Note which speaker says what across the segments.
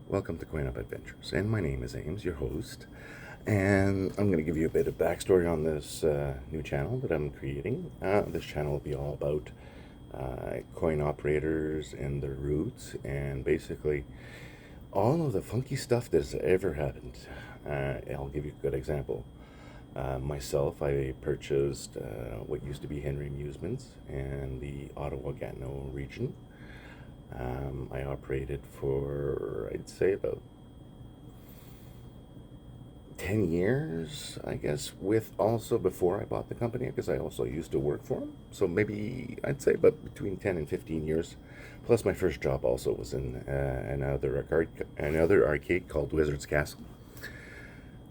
Speaker 1: Welcome to Coin Up Adventures, and my name is Ames, your host, and I'm going to give you a bit of backstory on this new channel that I'm creating. This channel will be all about coin operators and their roots, and basically all of the funky stuff that has ever happened. I'll give you a good example. Myself, I purchased what used to be Henry Amusements in the Ottawa-Gatineau region. I operated for, I'd say, about 10 years, I guess, with also before I bought the company, because I also used to work for them. So maybe I'd say about between 10 and 15 years. Plus, my first job also was in another arcade called Wizard's Castle.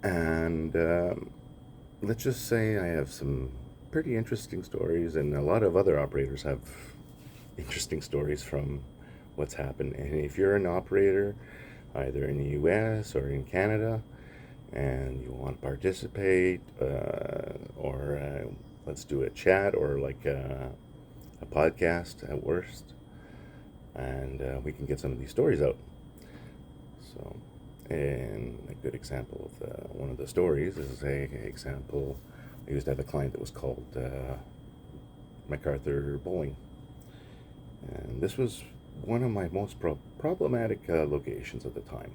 Speaker 1: And let's just say I have some pretty interesting stories, and a lot of other operators have interesting stories from what's happened. And if you're an operator, either in the US or in Canada, and you want to participate, or let's do a chat or like a podcast at worst, and we can get some of these stories out. So, and a good example of one of the stories is a example. I used to have a client that was called MacArthur Bowling, and this was one of my most problematic locations at the time.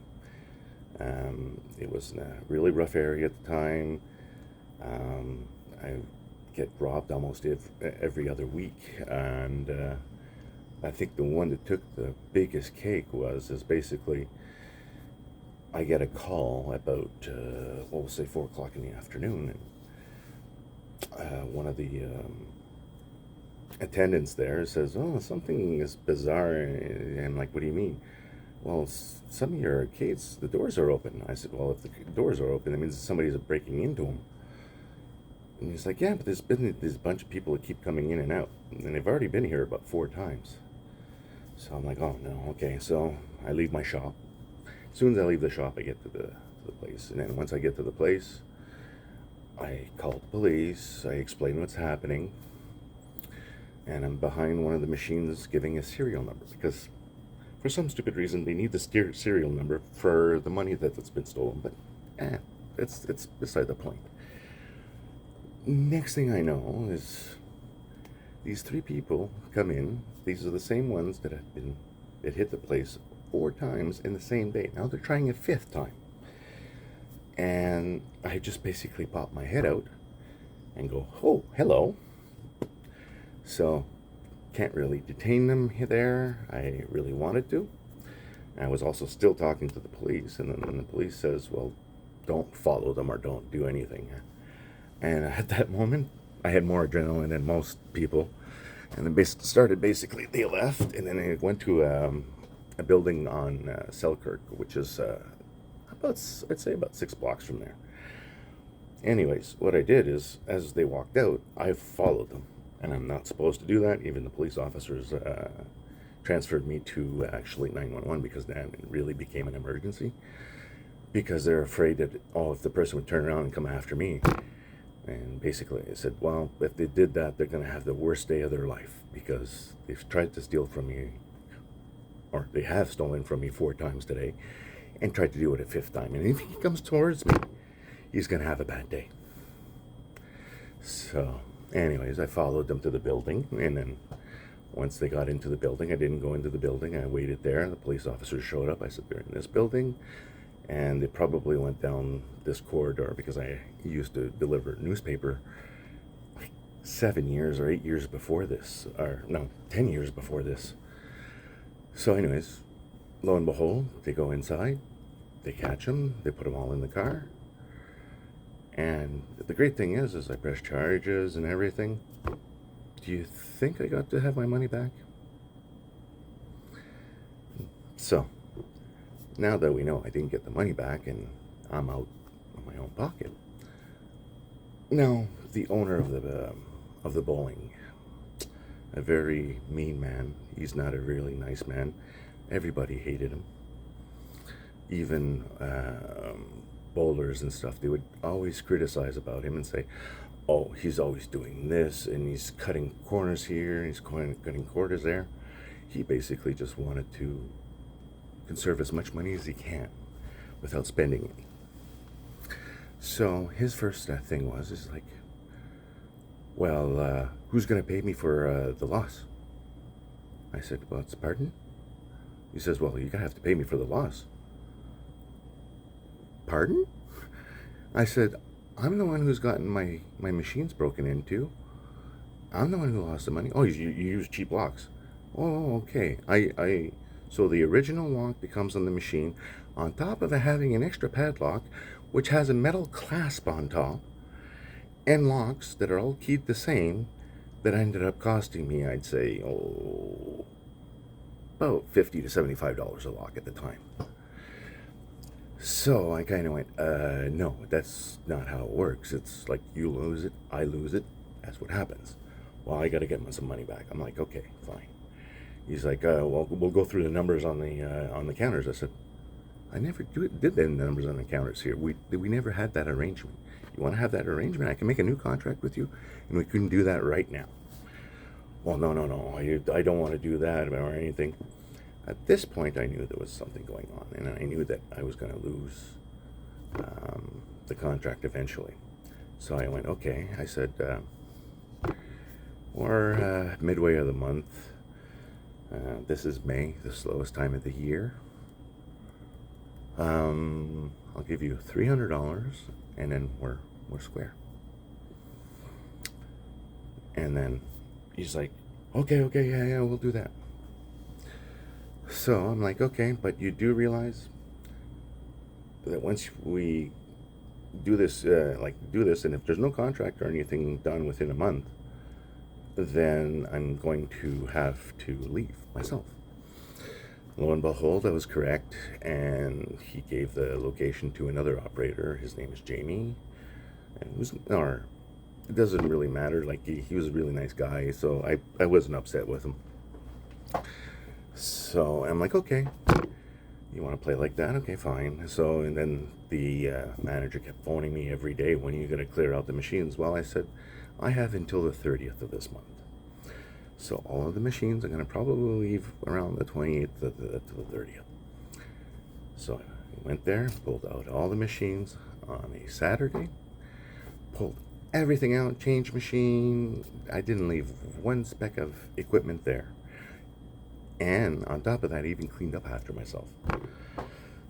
Speaker 1: It was in a really rough area at the time. I get robbed almost every other week, and I think the one that took the biggest cake is basically I get a call about we'll say 4 o'clock in the afternoon, and one of the attendants there says, "Oh, something is bizarre," and I'm like, "What do you mean?" "Well, some of your arcades, the doors are open." I said, "Well, if the doors are open, that means somebody's breaking into them." And he's like, "Yeah, but there's been this bunch of people that keep coming in and out, and they've already been here about 4 times." So I'm like, "Oh, no, okay." So I leave my shop. As soon as I leave the shop, I get to the place. And then once I get to the place, I call the police, I explain what's happening, and I'm behind one of the machines giving a serial number, because for some stupid reason, they need the serial number for the money that's been stolen. But it's beside the point. Next thing I know is these 3 people come in. These are the same ones that hit the place 4 times in the same day. Now they're trying a 5th time, and I just basically pop my head out and go, "Oh, hello." So can't really detain them there. I really wanted to. I was also still talking to the police, and then the police says, "Well, don't follow them or don't do anything." And at that moment, I had more adrenaline than most people. And then basically, they left, and then they went to a building on Selkirk, which is I'd say about 6 blocks from there. Anyways, what I did is, as they walked out, I followed them. And I'm not supposed to do that. Even the police officers transferred me to actually 911, because then it really became an emergency. Because they're afraid that, oh, if the person would turn around and come after me. And basically I said, well, if they did that, they're going to have the worst day of their life, because they've tried to steal from me, or they have stolen from me 4 times today, and tried to do it a 5th time. And if he comes towards me, he's going to have a bad day. So anyways, I followed them to the building, and then once they got into the building, I didn't go into the building. I waited there. The police officers showed up. I said, "They're in this building," and they probably went down this corridor, because I used to deliver newspaper like 7 years or 8 years before this, or no, 10 years before this. So anyways, lo and behold, they go inside, they catch them, they put them all in the car. And the great thing is I press charges and everything. Do you think I got to have my money back? So, now that we know I didn't get the money back and I'm out of my own pocket, now the owner of the bowling, a very mean man. He's not a really nice man. Everybody hated him. Even bowlers and stuff, they would always criticize about him and say, "Oh, he's always doing this, and he's cutting corners here, and he's cutting corners there." He basically just wanted to conserve as much money as he can without spending any. So his first thing is like, well, who's going to pay me for the loss? I said, well, it's pardon? He says, well, you're going to have to pay me for the loss. Pardon? I said, I'm the one who's gotten my machines broken into. I'm the one who lost the money. Oh, you use cheap locks. Oh, okay. So the original lock becomes on the machine, on top of it having an extra padlock, which has a metal clasp on top, and locks that are all keyed the same, that ended up costing me, I'd say, about $50 to $75 a lock at the time. So I kind of went, no, that's not how it works. It's like you lose it, I lose it. That's what happens. Well, I got to get some money back. I'm like, okay, fine. He's like, well, we'll go through the numbers on the counters. I said, I never did the numbers on the counters here. We never had that arrangement. You want to have that arrangement? I can make a new contract with you, and we couldn't do that right now. Well, no. I don't want to do that or anything. At this point, I knew there was something going on, and I knew that I was going to lose the contract eventually. So I went, okay. I said, we're midway of the month. This is May, the slowest time of the year. I'll give you $300, and then we're square. And then he's like, okay, yeah, we'll do that. So I'm like, okay, but you do realize that once we do this, and if there's no contract or anything done within a month, then I'm going to have to leave myself. Lo and behold, I was correct, and he gave the location to another operator. His name is Jamie, and it doesn't really matter. Like he was a really nice guy, so I wasn't upset with him. So I'm like, okay, you want to play like that? Okay, fine. So, and then the manager kept phoning me every day, when are you going to clear out the machines? Well, I said, I have until the 30th of this month. So all of the machines are going to probably leave around the 28th to the 30th. So I went there, pulled out all the machines on a Saturday, pulled everything out, changed machine. I didn't leave one speck of equipment there. And on top of that, I even cleaned up after myself.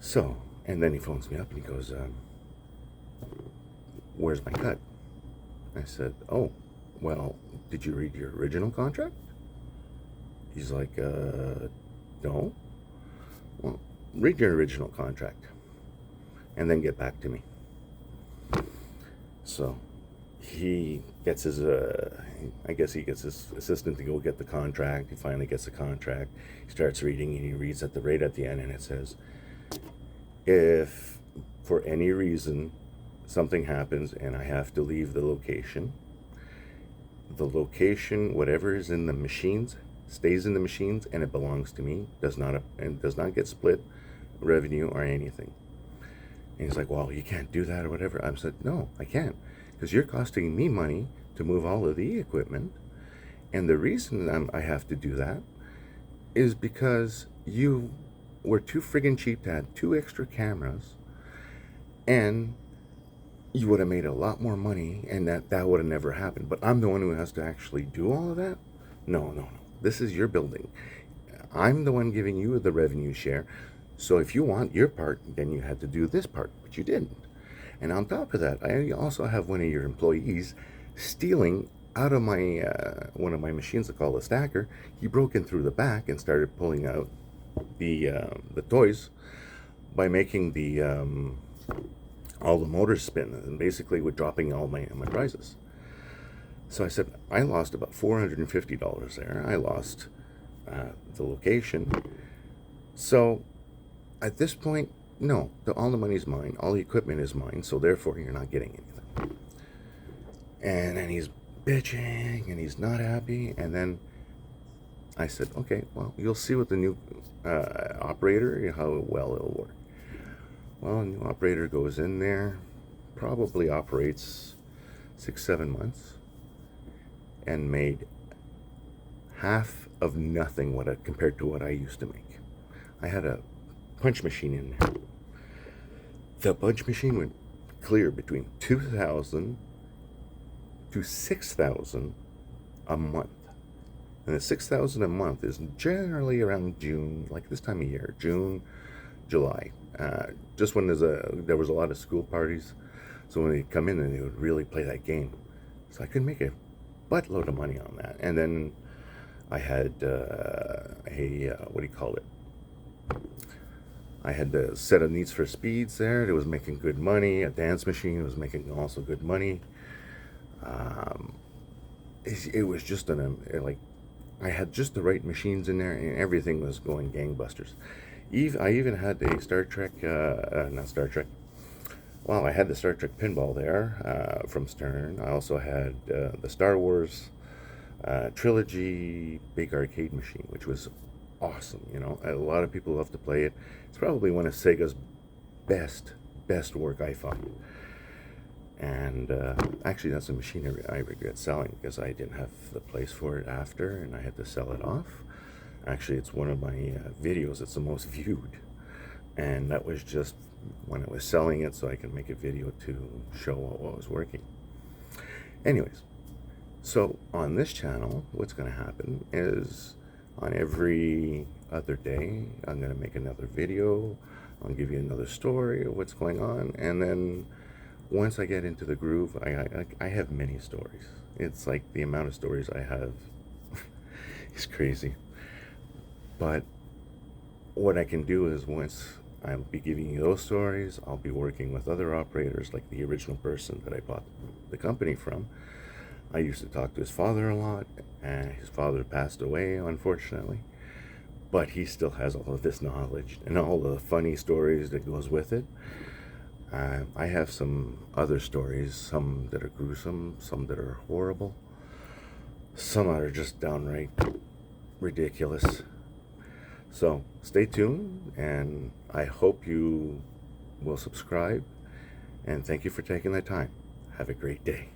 Speaker 1: So, and then he phones me up and he goes, where's my cut? I said, oh, well, did you read your original contract? He's like, no. Well, read your original contract and then get back to me. So he gets his, I guess he gets his assistant to go get the contract. He finally gets the contract. He starts reading and he reads at the end, and it says, if for any reason something happens and I have to leave the location, whatever is in the machines, stays in the machines, and it belongs to me, does not get split revenue or anything. And he's like, well, you can't do that or whatever. I said, no, I can't, because you're costing me money to move all of the equipment, and the reason I have to do that is because you were too friggin' cheap to add 2 extra cameras, and you would have made a lot more money, and that would have never happened. But I'm the one who has to actually do all of that? No. This is your building. I'm the one giving you the revenue share. So if you want your part, then you had to do this part, but you didn't. And on top of that, I also have one of your employees stealing out of my one of my machines, I call a stacker. He broke in through the back and started pulling out the toys by making all the motors spin, and basically with dropping all my prizes. So I said, I lost about $450 there. I lost the location. So at this point, no, all the money's mine. All the equipment is mine. So therefore, you're not getting anything. And then he's bitching and he's not happy. And then I said, okay, well, you'll see with the new operator how well it'll work. Well, a new operator goes in there, probably operates 6-7 months, and made half of nothing compared to what I used to make. I had a punch machine in there. The punch machine went clear between 2,000 to 6,000 a month. And the 6,000 a month is generally around June, like this time of year, June, July. Just when there was a lot of school parties. So when they'd come in and they would really play that game. So I could make a buttload of money on that. And then I had what do you call it? I had the set of Needs for Speeds there. It was making good money. A dance machine was making also good money. It was just like I had just the right machines in there, and everything was going gangbusters. I even had a Star Trek, not Star Trek. Well, I had the Star Trek pinball there from Stern. I also had the Star Wars trilogy big arcade machine, which was awesome. You know, a lot of people love to play it. It's probably one of Sega's best work I found. And actually, that's a machine I regret selling because I didn't have the place for it after, and I had to sell it off. Actually, it's one of my videos that's the most viewed, and that was just when I was selling it so I can make a video to show what was working. Anyways, so on this channel, what's going to happen is on every other day, I'm going to make another video. I'll give you another story of what's going on, and then once I get into the groove, I have many stories. It's like the amount of stories I have is crazy. But what I can do is once I'll be giving you those stories, I'll be working with other operators like the original person that I bought the company from. I used to talk to his father a lot, and his father passed away, unfortunately. But he still has all of this knowledge and all the funny stories that goes with it. I have some other stories, some that are gruesome, some that are horrible, some that are just downright ridiculous. So stay tuned, and I hope you will subscribe, and thank you for taking the time. Have a great day.